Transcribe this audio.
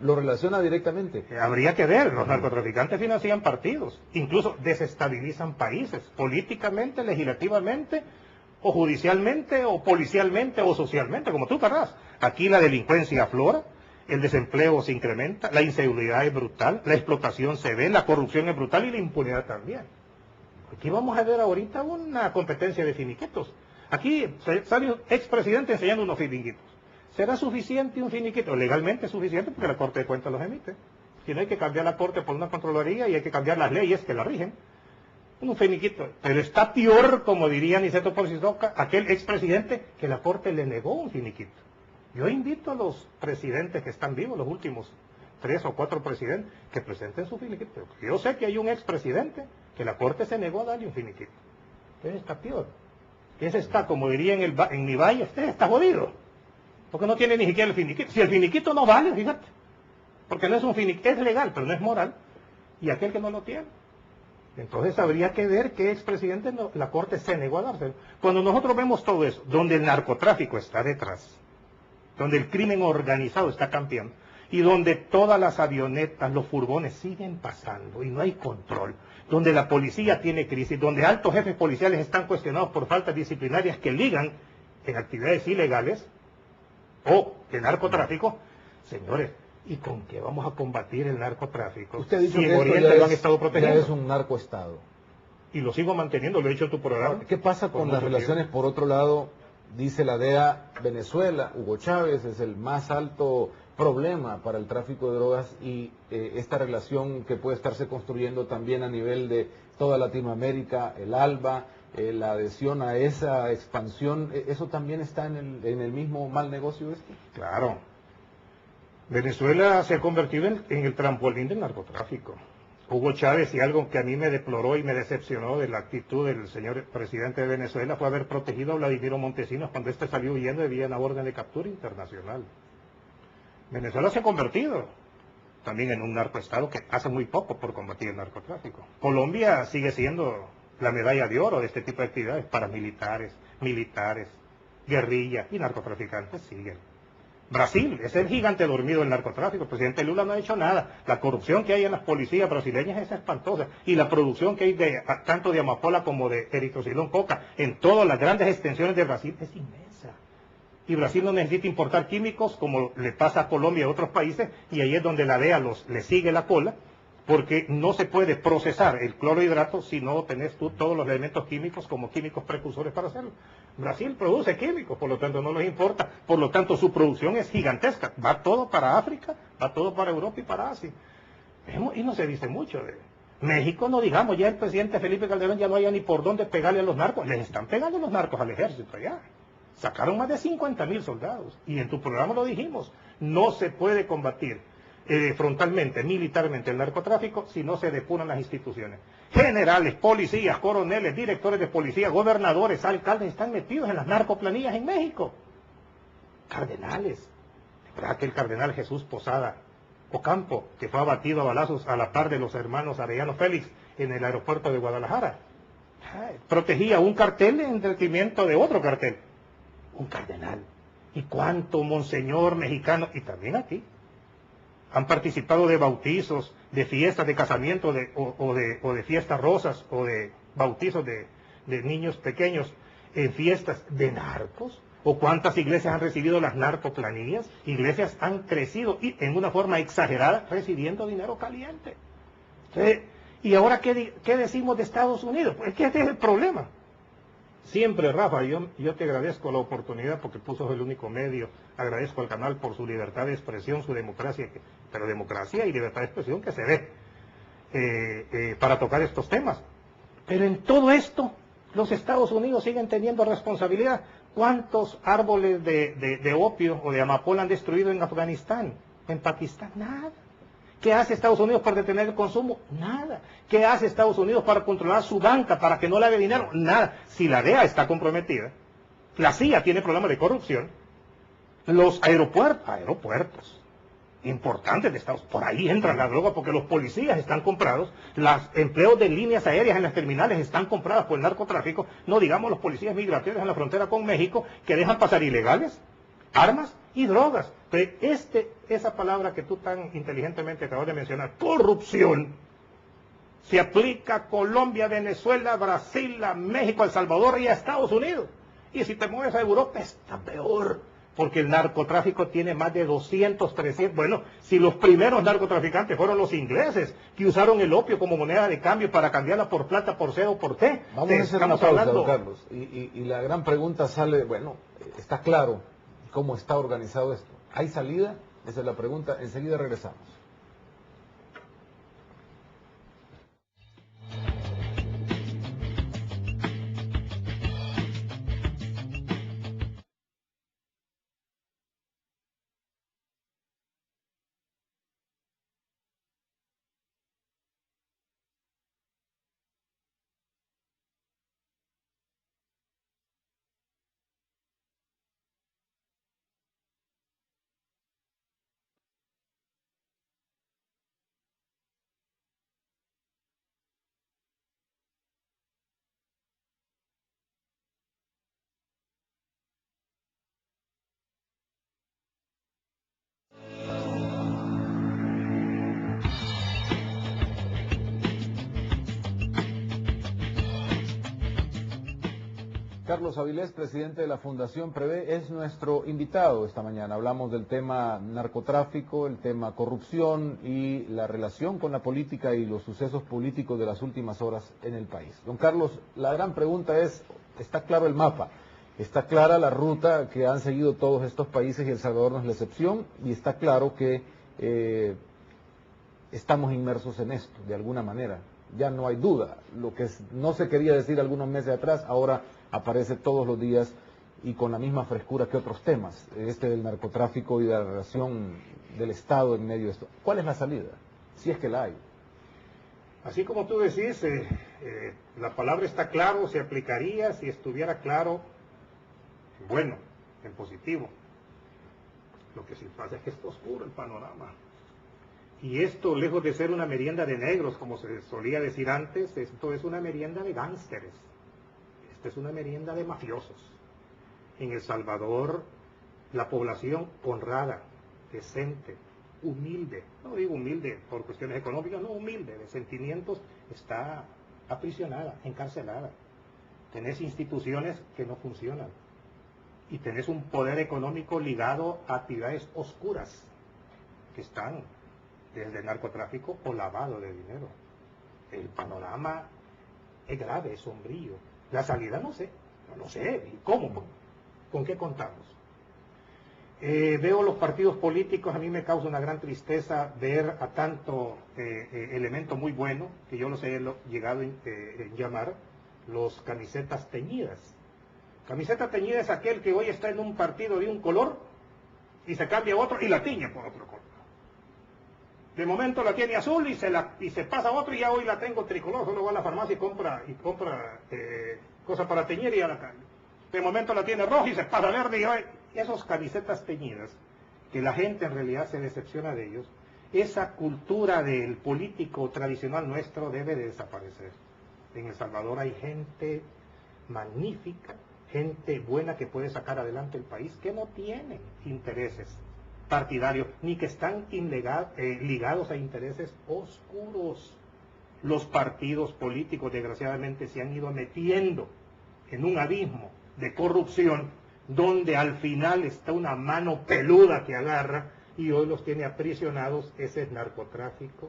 ¿Lo relaciona directamente? Habría que ver, los narcotraficantes financian partidos, incluso desestabilizan países, políticamente, legislativamente, o judicialmente, o policialmente, o socialmente, como tú querrás. Aquí la delincuencia aflora, el desempleo se incrementa, la inseguridad es brutal, la explotación se ve, la corrupción es brutal y la impunidad también. Aquí vamos a ver ahorita una competencia de finiquitos. Aquí sale un expresidente enseñando unos finiquitos. ¿Será suficiente un finiquito? Legalmente es suficiente porque la Corte de Cuentas los emite. Si no, hay que cambiar la Corte por una Contraloría y hay que cambiar las leyes que la rigen. Un finiquito. Pero está peor, como diría Niceto Porcisoca, aquel expresidente que la Corte le negó un finiquito. Yo invito a los presidentes que están vivos, los últimos 3 o 4 presidentes, que presenten su finiquito. Yo sé que hay un expresidente que la Corte se negó a darle un finiquito. Entonces está peor. Ese está, como diría en mi valle, este está jodido. Porque no tiene ni siquiera el finiquito. Si el finiquito no vale, fíjate. Porque no es un finiquito, es legal, pero no es moral. Y aquel que no lo tiene. Entonces habría que ver qué expresidente la Corte se negó a dárselo. Cuando nosotros vemos todo eso, donde el narcotráfico está detrás, donde el crimen organizado está campeando, y donde todas las avionetas, los furgones siguen pasando y no hay control, donde la policía tiene crisis, donde altos jefes policiales están cuestionados por faltas disciplinarias que ligan en actividades ilegales o de narcotráfico, señores, ¿y con qué vamos a combatir el narcotráfico? Usted ha dicho si que en Oriente lo han estado protegiendo. Ya es un narcoestado. Y lo sigo manteniendo, lo he dicho en tu programa. ¿Qué pasa con las relaciones, por otro lado? Dice la DEA, Venezuela, Hugo Chávez es el más alto problema para el tráfico de drogas y esta relación que puede estarse construyendo también a nivel de toda Latinoamérica, el ALBA, la adhesión a esa expansión, ¿eso también está en el mismo mal negocio este? Claro. Venezuela se ha convertido en el trampolín del narcotráfico. Hugo Chávez, y algo que a mí me deploró y me decepcionó de la actitud del señor presidente de Venezuela, fue haber protegido a Vladimiro Montesinos cuando éste salió huyendo y había una orden de captura internacional. Venezuela se ha convertido también en un narcoestado que hace muy poco por combatir el narcotráfico. Colombia sigue siendo la medalla de oro de este tipo de actividades. Paramilitares, militares, guerrilla y narcotraficantes siguen. Brasil es el gigante dormido del narcotráfico. El presidente Lula no ha hecho nada. La corrupción que hay en las policías brasileñas es espantosa. Y la producción que hay tanto de amapola como de eritrocilón coca en todas las grandes extensiones de Brasil es inmensa. Y Brasil no necesita importar químicos como le pasa a Colombia y a otros países. Y ahí es donde la DEA le sigue la cola. Porque no se puede procesar el clorhidrato si no tenés tú todos los elementos químicos como químicos precursores para hacerlo. Brasil produce químicos, por lo tanto no les importa, por lo tanto su producción es gigantesca, va todo para África, va todo para Europa y para Asia. Y no se dice mucho de México, no digamos, ya el presidente Felipe Calderón ya no haya ni por dónde pegarle a los narcos, les están pegando los narcos al ejército allá. Sacaron más de 50,000 soldados, y en tu programa lo dijimos, no se puede combatir frontalmente, militarmente el narcotráfico si no se depuran las instituciones. Generales, policías, coroneles, directores de policía, gobernadores, alcaldes están metidos en las narcoplanillas en México. Cardenales. ¿Verdad que el cardenal Jesús Posada Ocampo, que fue abatido a balazos a la par de los hermanos Arellano Félix en el aeropuerto de Guadalajara, protegía un cartel en detrimento de otro cartel? Un cardenal. ¿Y cuánto monseñor mexicano? Y también aquí. Han participado de bautizos, de fiestas de casamiento o de fiestas rosas o de bautizos de niños pequeños en fiestas de narcos. ¿O cuántas iglesias han recibido las narcoplanillas? Iglesias han crecido y en una forma exagerada recibiendo dinero caliente. ¿Y ahora qué decimos de Estados Unidos? Pues que este es el problema. Siempre, Rafa, yo te agradezco la oportunidad porque puso el único medio, agradezco al canal por su libertad de expresión, su democracia, pero democracia y libertad de expresión que se ve para tocar estos temas. Pero en todo esto, los Estados Unidos siguen teniendo responsabilidad. ¿Cuántos árboles de opio o de amapola han destruido en Afganistán, en Pakistán? Nada. ¿Qué hace Estados Unidos para detener el consumo? Nada. ¿Qué hace Estados Unidos para controlar su banca, para que no le haga dinero? Nada. Si la DEA está comprometida, la CIA tiene problemas de corrupción, los aeropuertos importantes de Estados Unidos, por ahí entran la droga porque los policías están comprados, los empleos de líneas aéreas en las terminales están compradas por el narcotráfico, no digamos los policías migratorios en la frontera con México que dejan pasar ilegales, armas y drogas. Esa palabra que tú tan inteligentemente acabas de mencionar, corrupción, se aplica a Colombia, Venezuela, Brasil, a México, a El Salvador y a Estados Unidos. Y si te mueves a Europa está peor, porque el narcotráfico tiene más de 200, 300... Bueno, si los primeros narcotraficantes fueron los ingleses, que usaron el opio como moneda de cambio para cambiarla por plata, por C o por T. Vamos a hacer una pausa, don Carlos. Y la gran pregunta sale, bueno, está claro cómo está organizado esto. ¿Hay salida? Esa es la pregunta. Enseguida regresamos. Carlos Avilés, presidente de la Fundación Prevé, es nuestro invitado esta mañana. Hablamos del tema narcotráfico, el tema corrupción y la relación con la política y los sucesos políticos de las últimas horas en el país. Don Carlos, la gran pregunta es, ¿está claro el mapa? Está clara la ruta que han seguido todos estos países y El Salvador no es la excepción, y está claro que estamos inmersos en esto, de alguna manera. Ya no hay duda. Lo que no se quería decir algunos meses atrás, ahora aparece todos los días y con la misma frescura que otros temas, este del narcotráfico y de la relación del Estado en medio de esto. ¿Cuál es la salida? Si es que la hay. Así como tú decís, la palabra está claro, se aplicaría si estuviera claro, bueno, en positivo. Lo que sí pasa es que está oscuro el panorama. Y esto, lejos de ser una merienda de negros, como se solía decir antes, esto es una merienda de gángsteres. Esta es una merienda de mafiosos. En El Salvador, la población honrada, decente, humilde, no digo humilde por cuestiones económicas, no, humilde, de sentimientos, está aprisionada, encarcelada. Tenés instituciones que no funcionan. Y tenés un poder económico ligado a actividades oscuras que están desde el narcotráfico o lavado de dinero. El panorama es grave, es sombrío. La salida no sé. ¿Y cómo? ¿Con qué contamos? Veo los partidos políticos, a mí me causa una gran tristeza ver a tanto elemento muy bueno, que yo los he llegado a llamar los camisetas teñidas. Camiseta teñida es aquel que hoy está en un partido de un color y se cambia a otro y la tiñe por otro color. De momento la tiene azul y se pasa a otro y ya hoy la tengo tricolor, solo va a la farmacia y compra cosas para teñir y ya la cambia. De momento la tiene roja y se pasa a verde y hoy... Esas camisetas teñidas, que la gente en realidad se decepciona de ellos, esa cultura del político tradicional nuestro debe de desaparecer. En El Salvador hay gente magnífica, gente buena que puede sacar adelante el país, que no tienen intereses partidarios, ni que están ligados a intereses oscuros. Los partidos políticos, desgraciadamente, se han ido metiendo en un abismo de corrupción, donde al final está una mano peluda que agarra y hoy los tiene aprisionados. Ese es narcotráfico,